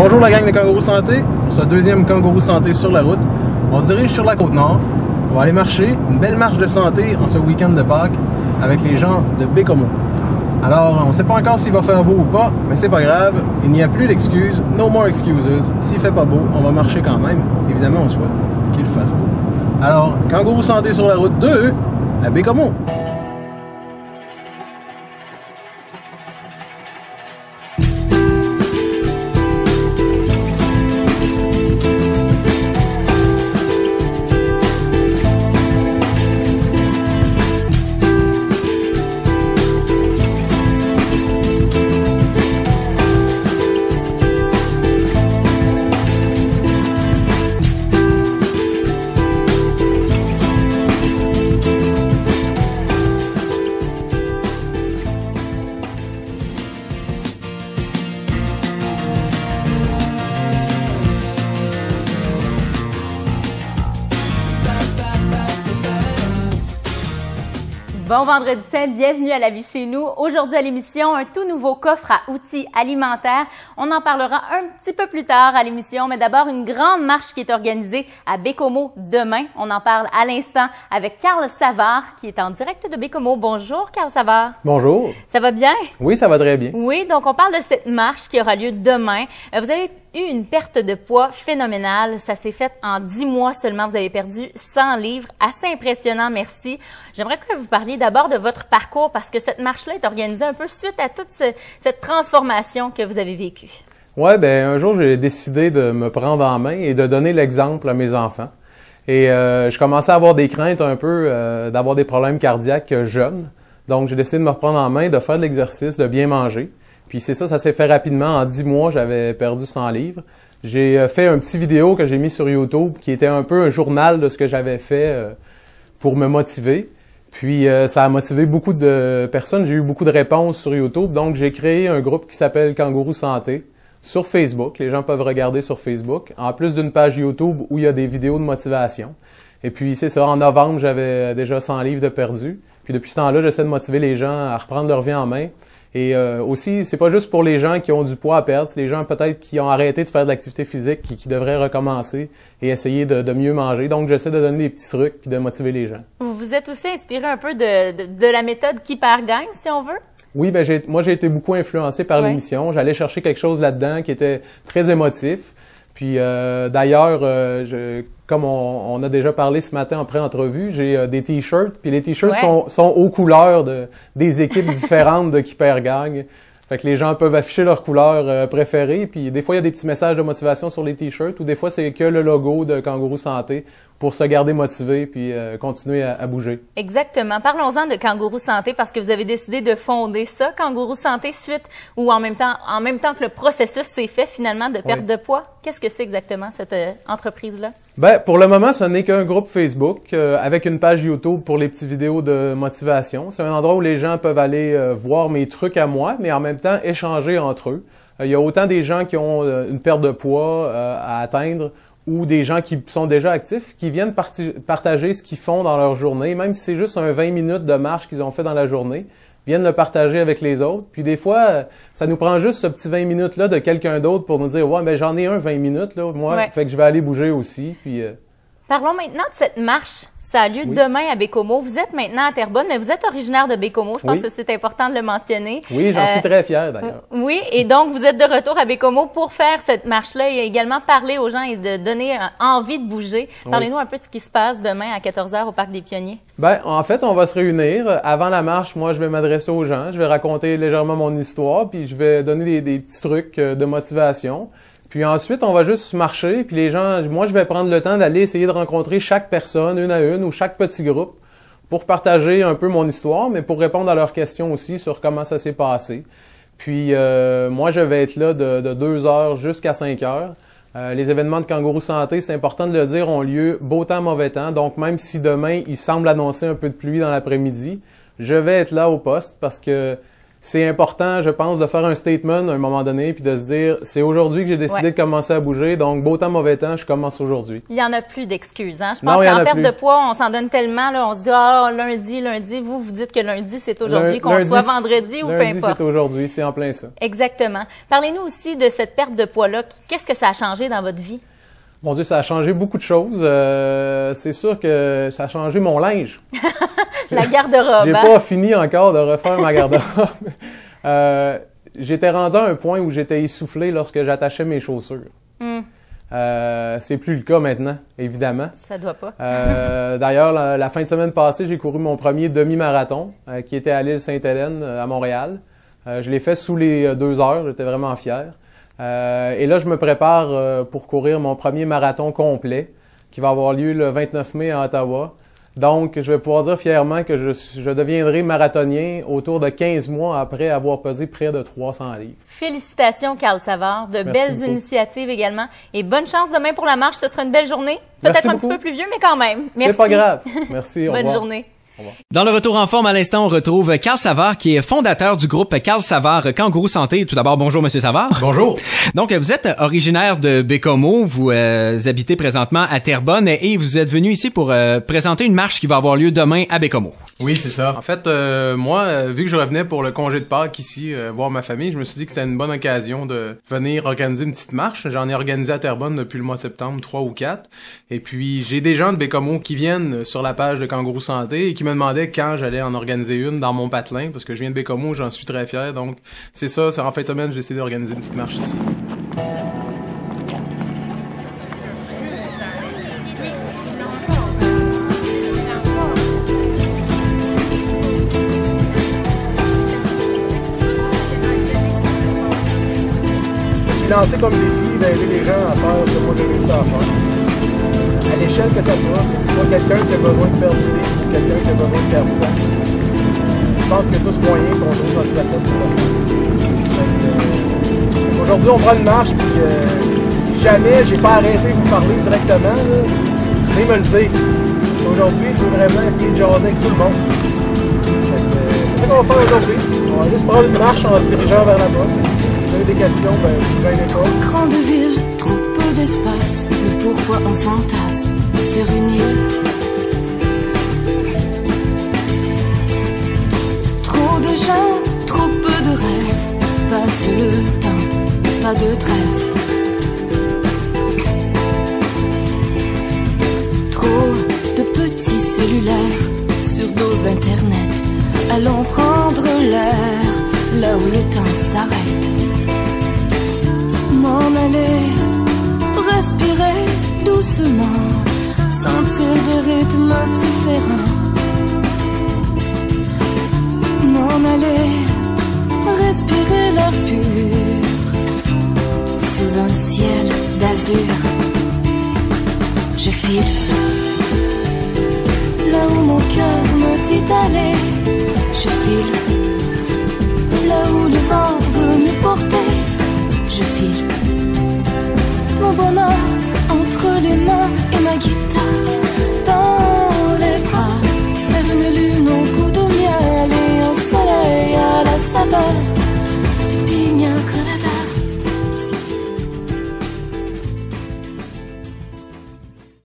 Bonjour la gang de Kangourou Santé, pour ce deuxième Kangourou Santé sur la route. On se dirige sur la Côte-Nord. On va aller marcher, une belle marche de santé en ce week-end de Pâques avec les gens de Bécomo. Alors, on ne sait pas encore s'il va faire beau ou pas, mais c'est pas grave, il n'y a plus d'excuses, no more excuses. S'il fait pas beau, on va marcher quand même. Évidemment, on souhaite qu'il fasse beau. Alors, Kangourou Santé sur la route 2 à Bécomo. Bon vendredi saint, bienvenue à La Vie chez nous. Aujourd'hui à l'émission, un tout nouveau coffre à outils alimentaires. On en parlera un petit peu plus tard à l'émission, mais d'abord une grande marche qui est organisée à Bécomo demain. On en parle à l'instant avec Carl Savard qui est en direct de Bécomo. Bonjour Carl Savard. Bonjour. Ça va bien? Oui, ça va très bien. Oui, donc on parle de cette marche qui aura lieu demain. Vous avez eu une perte de poids phénoménale. Ça s'est fait en 10 mois seulement. Vous avez perdu 100 livres. Assez impressionnant, merci. J'aimerais que vous parliez d'abord de votre parcours parce que cette marche-là est organisée un peu suite à toute cette transformation que vous avez vécue. Ouais, ben un jour, j'ai décidé de me prendre en main et de donner l'exemple à mes enfants. Et je commençais à avoir des craintes un peu d'avoir des problèmes cardiaques jeunes. Donc, j'ai décidé de me reprendre en main, de faire de l'exercice, de bien manger. Puis c'est ça s'est fait rapidement. En 10 mois, j'avais perdu 100 livres. J'ai fait un petit vidéo que j'ai mis sur YouTube qui était un peu un journal de ce que j'avais fait pour me motiver. Puis ça a motivé beaucoup de personnes. J'ai eu beaucoup de réponses sur YouTube. Donc j'ai créé un groupe qui s'appelle Kangourou Santé sur Facebook. Les gens peuvent regarder sur Facebook. En plus d'une page YouTube où il y a des vidéos de motivation. Et puis c'est ça, en novembre, j'avais déjà 100 livres de perdus. Puis depuis ce temps-là, j'essaie de motiver les gens à reprendre leur vie en main. Et aussi, c'est pas juste pour les gens qui ont du poids à perdre, c'est les gens peut-être qui ont arrêté de faire de l'activité physique, qui devraient recommencer et essayer de mieux manger. Donc, j'essaie de donner des petits trucs puis de motiver les gens. Vous vous êtes aussi inspiré un peu de la méthode Qui perd gagne, si on veut? Oui, ben moi j'ai été beaucoup influencé par l'émission. J'allais chercher quelque chose là-dedans qui était très émotif. Puis d'ailleurs, comme on a déjà parlé ce matin en pré-entrevue, j'ai des t-shirts. Puis les t-shirts sont aux couleurs des équipes différentes de Qui perd gagne. Fait que les gens peuvent afficher leurs couleurs préférées. Puis des fois, il y a des petits messages de motivation sur les t-shirts. Ou des fois, c'est que le logo de Kangourou Santé pour se garder motivé puis continuer à bouger. Exactement. Parlons-en de Kangourou Santé parce que vous avez décidé de fonder ça, Kangourou Santé, suite ou en même temps que le processus s'est fait finalement de perte de poids. Qu'est-ce que c'est exactement cette entreprise-là? Ben, pour le moment, ce n'est qu'un groupe Facebook avec une page YouTube pour les petites vidéos de motivation. C'est un endroit où les gens peuvent aller voir mes trucs à moi, mais en même temps échanger entre eux. Il y a autant des gens qui ont une perte de poids à atteindre ou des gens qui sont déjà actifs, qui viennent partager ce qu'ils font dans leur journée, même si c'est juste un 20 minutes de marche qu'ils ont fait dans la journée, viennent le partager avec les autres. Puis des fois, ça nous prend juste ce petit 20 minutes-là de quelqu'un d'autre pour nous dire « Ouais, mais j'en ai un 20 minutes, là, moi, fait que je vais aller bouger aussi. » Puis Parlons maintenant de cette marche. Ça a lieu demain à Bécomo. Vous êtes maintenant à Terrebonne, mais vous êtes originaire de Bécomo. Je pense que c'est important de le mentionner. Oui, j'en suis très fier d'ailleurs. Oui, et donc vous êtes de retour à Bécomo pour faire cette marche-là et également parler aux gens et de donner envie de bouger. Parlez-nous un peu de ce qui se passe demain à 14h au Parc des Pionniers. Ben, en fait, on va se réunir. Avant la marche, moi, je vais m'adresser aux gens. Je vais raconter légèrement mon histoire, puis je vais donner des petits trucs de motivation. Puis ensuite, on va juste marcher, puis les gens, moi, je vais prendre le temps d'aller essayer de rencontrer chaque personne, une à une, ou chaque petit groupe, pour partager un peu mon histoire, mais pour répondre à leurs questions aussi sur comment ça s'est passé. Puis moi, je vais être là de 2h jusqu'à 5h. Les événements de Kangourou Santé, c'est important de le dire, ont lieu beau temps, mauvais temps. Donc, même si demain, il semble annoncer un peu de pluie dans l'après-midi, je vais être là au poste parce que c'est important, je pense, de faire un statement à un moment donné, puis de se dire, c'est aujourd'hui que j'ai décidé de commencer à bouger, donc beau temps, mauvais temps, je commence aujourd'hui. Il y en a plus d'excuses, hein? Je pense qu'en perte de poids, on s'en donne tellement, là, on se dit, ah, lundi, vous dites que lundi, c'est aujourd'hui, qu'on soit vendredi ou peu importe. Lundi, c'est aujourd'hui, c'est en plein ça. Exactement. Parlez-nous aussi de cette perte de poids-là. Qu'est-ce que ça a changé dans votre vie? Mon Dieu, ça a changé beaucoup de choses. C'est sûr que ça a changé mon linge. La garde-robe. J'ai pas fini encore de refaire ma garde-robe. J'étais rendu à un point où j'étais essoufflé lorsque j'attachais mes chaussures. C'est plus le cas maintenant, évidemment. Ça doit pas. D'ailleurs, la fin de semaine passée, j'ai couru mon premier demi-marathon qui était à l'île Sainte-Hélène, à Montréal. Je l'ai fait sous les 2 heures. J'étais vraiment fier. Et là, je me prépare pour courir mon premier marathon complet qui va avoir lieu le 29 mai à Ottawa. Donc, je vais pouvoir dire fièrement que je deviendrai marathonien autour de 15 mois après avoir pesé près de 300 livres. Félicitations, Carl Savard. De belles initiatives également. Et bonne chance demain pour la marche. Ce sera une belle journée. Peut-être un petit peu plus vieux, mais quand même. Merci. C'est pas grave. Merci. Au revoir. Bonne journée. Dans le retour en forme, à l'instant, on retrouve Carl Savard, qui est fondateur du groupe Carl Savard Kangourou Santé. Tout d'abord, bonjour, Monsieur Savard. Bonjour. Donc, vous êtes originaire de Bécomo, vous habitez présentement à Terrebonne et vous êtes venu ici pour présenter une marche qui va avoir lieu demain à Bécomo. Oui, c'est ça. En fait, moi, vu que je revenais pour le congé de Pâques ici, voir ma famille, je me suis dit que c'était une bonne occasion de venir organiser une petite marche. J'en ai organisé à Terrebonne depuis le mois de septembre, 3 ou 4. Et puis, j'ai des gens de Bécomo qui viennent sur la page de Kangourou Santé et qui me demandaient quand j'allais en organiser une dans mon patelin, parce que je viens de Bécomo, j'en suis très fier. Donc, c'est ça, en fin de semaine, j'ai essayé d'organiser une petite marche ici. Lancé comme défi d'aider les gens à faire ce que moi j'ai réussi à faire. À l'échelle que ça soit quelqu'un qui a besoin de perdre du livre ou quelqu'un qui a besoin de perdre ça. Je pense que tout ce moyen qu'on trouve notre placette pour le faire. Aujourd'hui, on prend une marche, puis si jamais j'ai pas arrêté de vous parler directement, venez me le dire. Aujourd'hui, je veux vraiment essayer de jaser avec tout le monde. C'est ça qu'on va faire aujourd'hui. On va juste prendre une marche en se dirigeant vers là-bas. Si vous avez des questions, je vais aller pas. Grande ville, trop peu d'espace, mais pourquoi on s'entasse sur une île? Trop de gens, trop peu de rêves, passe le temps, pas de trêve. Trop de petits cellulaires, surdose d'internet, allons prendre l'air, là où le temps s'arrête. M'en aller, respirer doucement, sentir des rythmes différents. M'en aller, respirer l'air pur, sous un ciel d'azur. Je file, là où mon cœur me dit d'aller. Je file.